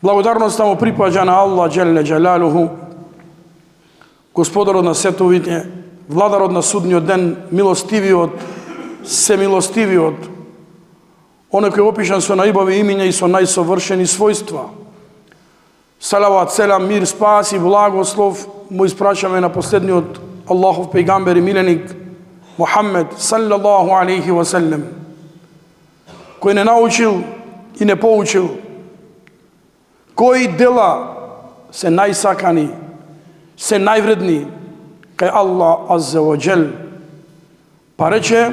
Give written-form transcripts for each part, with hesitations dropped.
Благодарноста му припаѓа на Аллах Джелле Джелалуху, Господарот на световите, Владарот на судниот ден, милостивиот, семилостивиот, оној кој е опишан со најубави имиња и со најсовршени својства. Салават, селам, мир, спас и благослов му испрашаме на последниот Аллахов пејгамбер и миленик Мухаммед саллаллаху алейхи ва саллем, кој не научил и не поучил кои дела се најсакани, се највредни кај Аллах азза ва джел, па рече: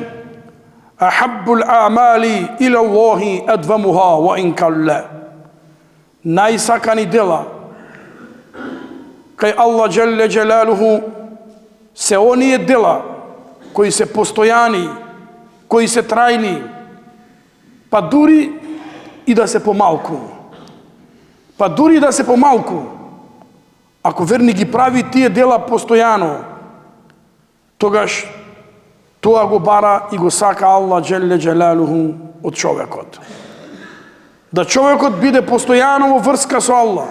ахаббул аъмали иля Аллахи адвамуха ва ин калла. Најсакани дела кај Аллах Джелле Джелалуху се оние дела кои се постојани, кои се трајни, па дури и да се помалку. Па дури и да се помалку, ако верник ги прави тие дела постојано, тогаш тоа го бара и го сака Аллах Джелле Джелалуху од човекот. Да човекот биде постојано во врска со Аллах,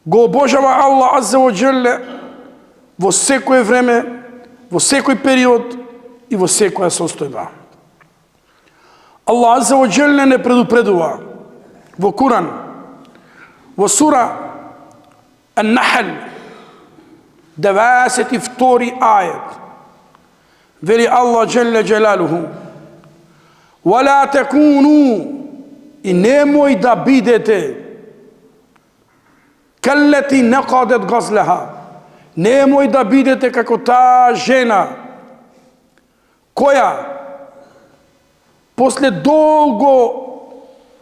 го обожава Аллах азза ва джелле во секое време, во секој период и во секоја состојба. Аллах азза ва джелле не предупредува во Куран, во сура Ан-Нахл, 92 ајет, вели Аллах Джелле Джелалуху: وَلَا تَكُونُوا, и немој да бидете каллати нақадет газлеха, немој да бидете како таа жена која после долго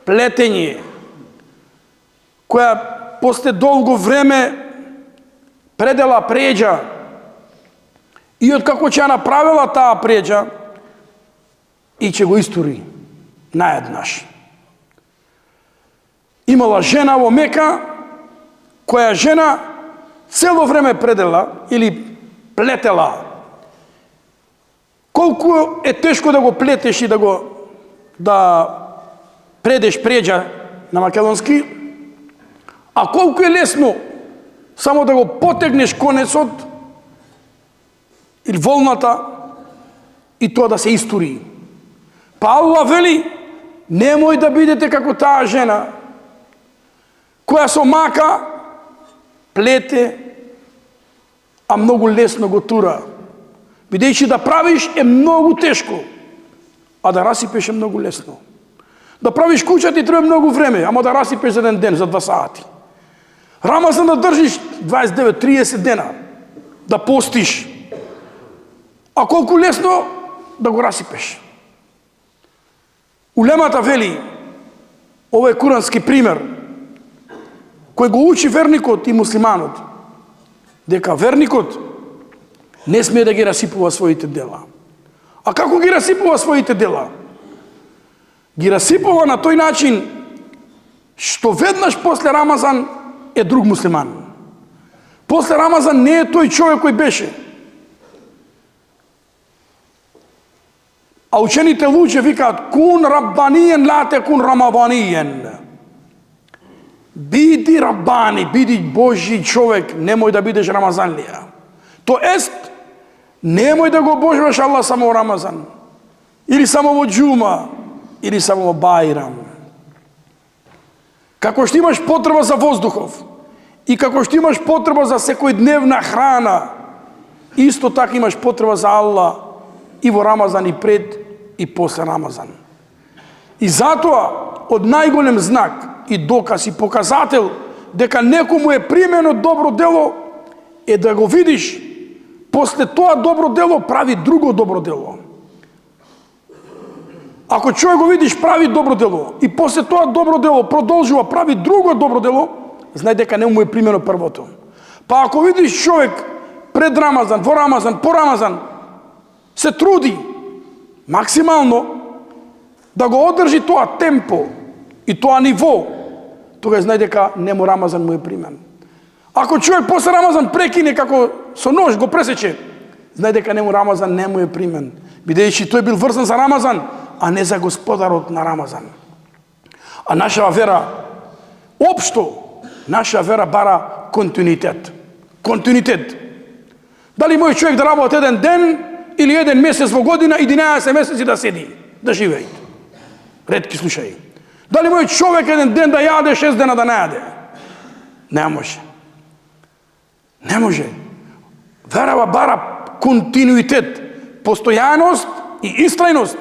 плетење, која после долго време предела преđа и од како ќе направила таа преđа и ќе го истури наеднаш. Имала жена во Мека, која жена цело време предела или плетела. Колку е тешко да го плетеш и да предеш преđа на македонски, а колку е лесно само да го потегнеш конецот или волната и тоа да се истури. Па Аллах вели: немој да бидете како таа жена која со мака плете, а многу лесно го тура. Бидејќи да правиш е многу тешко, а да расипеш е многу лесно. Да правиш куќа ти треба многу време, ама да расипеш за еден ден, за 2 сати. Рамазан да држиш 29-30 дена, да постиш, а колку лесно да го расипеш. Улемата вели, ова е курански пример, кој го учи верникот и муслиманот, дека верникот не смее да ги расипува своите дела. А како ги расипува своите дела? Ги расипува на тој начин што веднаш после Рамазан е друг муслиман. После Рамазан не е тој човек кој беше. А учените луѓе викаат: кун раббаниен, ла те кун рамаданиен. Биди раббани, биди Божи човек, немој да бидеш рамазанлија. Тоест, немој да го обожуваш Аллах само во Рамазан, или само во џума, или само во бајрам. Како што имаш потреба за воздухов и како што имаш потреба за секојдневна храна, исто така имаш потреба за Аллах и во Рамазан, и пред, и после Рамазан. И затоа, од најголем знак и доказ и показател дека некому е примено добро дело е да го видиш после тоа добро дело прави друго добро дело. Ако човек го видиш прави добро дело и после тоа добро дело продолжува прави друго добро дело, знај дека не му е примено првото. Па ако видиш човек пред Рамазан, во Рамазан, по Рамазан се труди максимално да го одржи тоа темпо и тоа ниво, тога знај дека нему Рамазан му е примен. Ако човек после Рамазан прекине како со нож го пресече, знај дека нему Рамазан не му е примен, бидејќи тој бил врзан за Рамазан, а не за Господарот на Рамазан. А нашава вера Општо, наша вера бара континуитет. Континуитет. Дали мој човек да работи еден ден или еден месец во година, 11 месеци да седи, да живее. Ретки слушај. Дали мој човек еден ден да јаде, 6 дена да не јаде? Не може. Не може. Верава бара континуитет, постојаност и истрајност.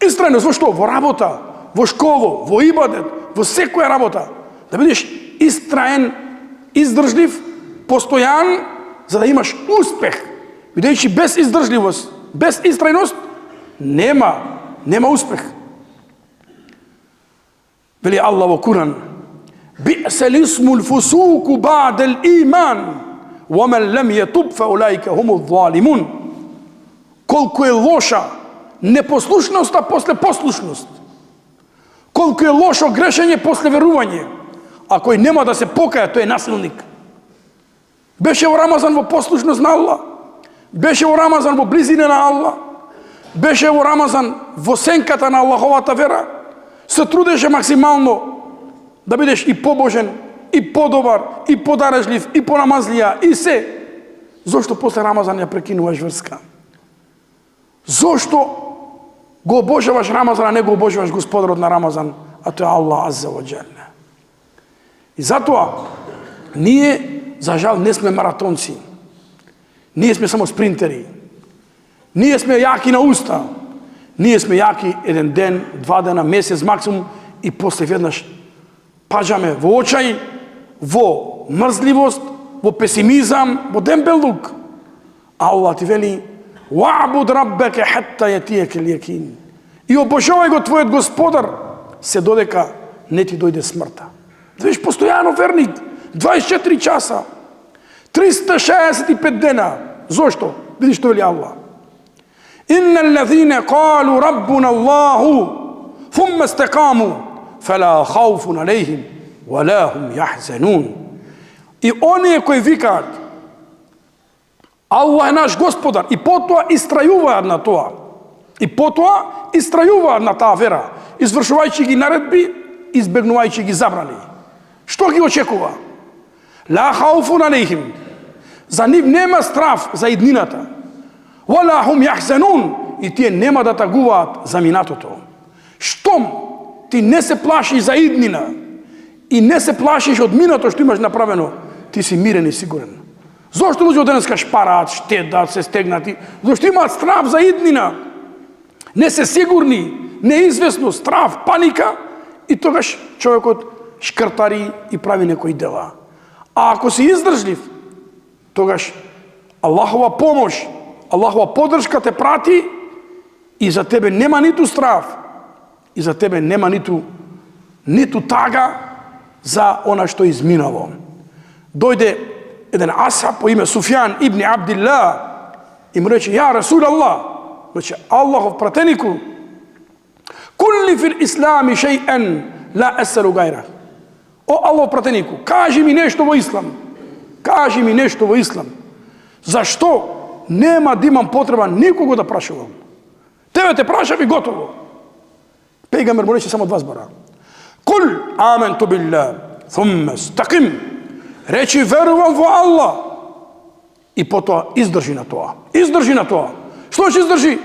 Истрајност во што? Во работа, во школо, во ибадет, во секоја работа. Да бидеш истраен, издржлив, постојан, за да имаш успех. Бидејќи без издржливост, без истрајност, нема успех. Вели Аллах во Куран: "Би'сал исмул фусуку ба'дал иман, ва ман лам ятуб фа улаика хумуз залимун." Колку е лоша непослушноста после послушност. Колку е лошо грешење после верување. А кој нема да се покаја, тој е насилник. Беше во Рамазан во послушност на Аллах. Беше во Рамазан во близина на Аллах. Беше во Рамазан во сенката на Аллаховата вера. Се трудеше максимално да бидеш и побожен, и подобар, и подарежлив, и понамазлија, и се. Зошто после Рамазан ја прекинуваш врска? Зошто го обожаваш Рамазан, а не го обожаваш Господарот на Рамазан, а тој е Аллах азза ва џелле. И затоа, ние, за жал, не сме маратонци. Ние сме само спринтери. Ние сме јаки на уста. Ние сме јаки еден ден, 2 дена, месец максимум и после веднаш паѓаме во очај, во мрзливост, во песимизам, во дембелук. Аллах ти вели: "Ва'буд раббака хатта јатијака ал-јакин." И обожавај го твојот Господар се додека не ти дојде смртта. Да бидеш постојано верник, 24 часа, 365 дена. Зошто? Видиш што вели Аллах: "Инна аллазина қалу раббуна Аллаху, thumma istaqamu, фала хауфун алейхим, вала хум јахзанун." И оние кои викаат Аллах е наш Господар и потоа истрајуваат на тоа, и потоа истрајуваат на таа вера, извршувајќи ги наредби, избегнувајќи ги забрани. Што ги очекува? Ла хауфун алейхим. За нив нема страв за иднината. Вала хум јахзанун. И тие нема да тагуваат за минатото. Штом ти не се плашиш за иднина и не се плашиш од минато што имаш направено, ти си мирен и сигурен. Зошто луѓе денеска шпараат, штедат, се стегнати? Зошто имаат страв за иднина? Не се сигурни, неизвестно, страв, паника, и тогаш човекот шкртари и прави некои дела. А ако си издржлив, тогаш Аллахова помош, Аллахова поддршка те прати и за тебе нема ниту страв, и за тебе нема ниту тага за она што изминало. Дојде еден асхаб по име Суфјан ибн Абдилlah и му рече: "Ја Расул Аллах", рече Аллахов пратенику, "Кулли фил ислами шејен ла есалу гајра." О Аллахов пратенику, кажи ми нешто во ислам. Кажи ми нешто во ислам. Зашто нема да имам потреба никого да прашувам? Тебе те прашав и готово. Пејгамбер му рече само 2 збора. "Кул аменту билlah, thumma istaqim." Речи верувам во Аллах и потоа издржи на тоа. Издржи на тоа. Што ќе издржи?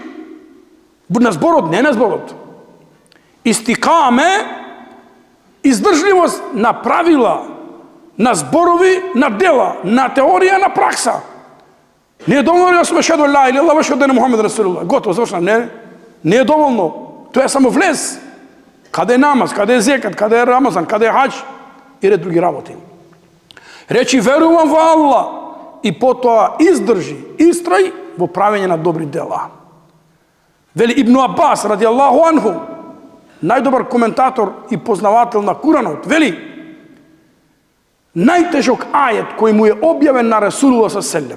На зборот, не на зборот. Истикаме, издржливост на правила, на зборови, на дела, на теорија, на пракса. Не е доволно да сме шеду ла илаллах ва шеду ана Мухамед Расулуллах. Готово, завршено. Не е доволно. Тоа е само влез. Каде е намаз, каде е зекат, каде е Рамазан, каде е хаџ и ред други работи. Речи верувам во Аллах и потоа издржи, истрај во правење на добри дела. Вели Ибн Аббас радијаллаху анху, најдобар коментатор и познавател на Куранот, вели: најтежок ајет кој му е објавен на Расулуллах ﷺ.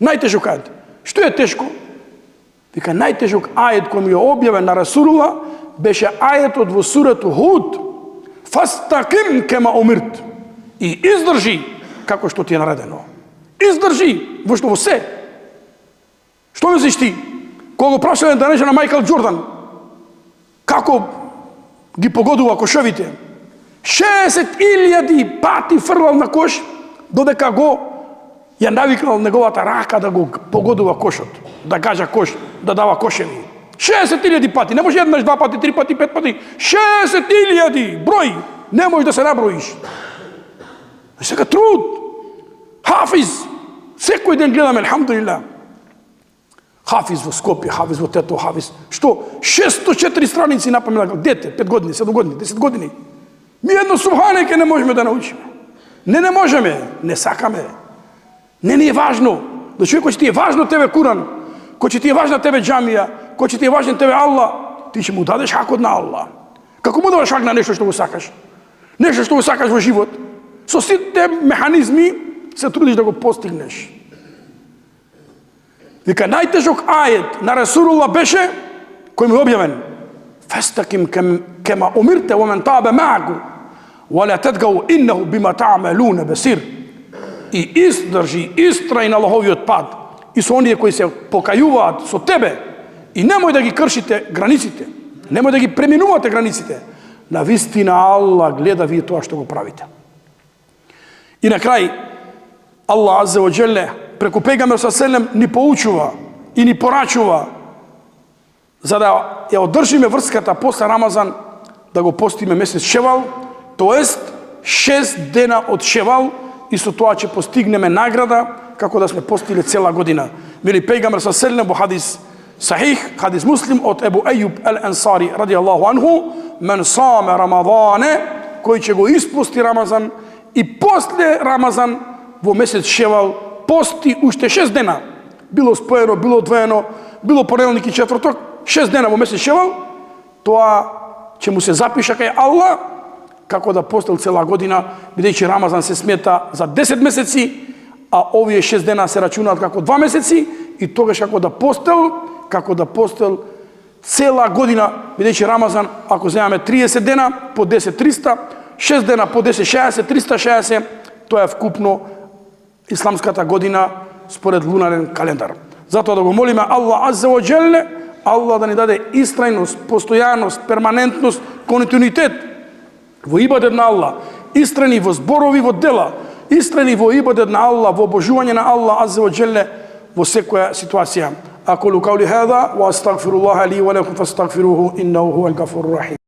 Најтежок ајет. Што е тешко? Вика, најтежок ајет кој му е објавен на Расулуллах беше ајетот во сурату Худ: "Фастақим кема умирт." И издржи како што ти е наредено. Издржи во што во се. Што мислиш ти? Кога го прашале да рече на Майкл Джордан како ги погодува кошовите, 60.000 пати фрлал на кош, додека го ја навикнал неговата рака да го погодува кошот, да гажа кош, да дава кошеви. 60.000 пати, не може еднаш, два пати, три пати, пет пати, 60.000 број, не може да се наброиш. Сега труд, хафиз, секој ден гледаме, алхамдулилlah. Хафиз во Скопје, хафиз во Тето, хафиз. Што? 604 страници напомена дете, 5 години, 7 години, 10 години. Ми едно субханеке не можеме да научиме. Не можеме, не сакаме. Не ни е важно. Да човек кој ќе ти е важно тебе Куран, кој ќе ти е важна тебе џамија, кој ќе ти е важен тебе Аллах, ти ќе му дадеш хакот на Аллах. Како му даваш хак на нешто што го сакаш? Нешто што го сакаш во живот. Со сите механизми се трудиш да го постигнеш. Вика најтежок ајет на Расулуллах беше кој ми објавен. Фастаким кема умирте во мен табе ма'аку wa la tadgau innahu bima ta'maluna basir. И издржи, истрај на Аллаховиот пат и со оние кои се покајуваат со тебе и немој да ги кршите границите, немој да ги преминувате границите. На вистина Аллах гледа вие тоа што го правите. И на крај Аллах азza wa jalla преку пегамбер саллаллаху ни поучува и ни порачува за да ја одржиме врската после Рамазан, да го постиме месец Шевал, тоест 6 дена од Шевал, и со тоа ќе постигнеме награда како да сме постиле цела година. Вели пегамбер саллаллаху во хадис сахих, хадис Муслим од Ебу Ејуб ал-Ансари радијаллаху анху, мен саме Рамадане, кој ќе го испусти Рамазан и после Рамазан во месец Шевал пости уште 6 дена. Било споено, било одвоено, било понеделник и четврток, 6 дена во месец Шевал, тоа ќе му се запиша кај Аллах како да постил цела година, бидејќи Рамазан се смета за 10 месеци, а овие 6 дена се рачунаат како 2 месеци, и тогаш како да постил цела година, бидејќи Рамазан, ако земаме 30 дена по 10 300, 6 дена по 10 60, 360, тоа е вкупно исламската година според лунарен календар. Затоа да го молиме Аллах азza wa jalla, Аллах да ни даде истрајност, постојаност, перманентност, континуитет во ибадет на Аллах, истрени во зборови, во дела, истрени во ибадет на Аллах, во обожување на Аллах азza wa jalla во секоја ситуација. Aqulu qawli hadha wa astaghfirullaha li wa lakum fastaghfiruhu innahu huwal ghafurur rahim.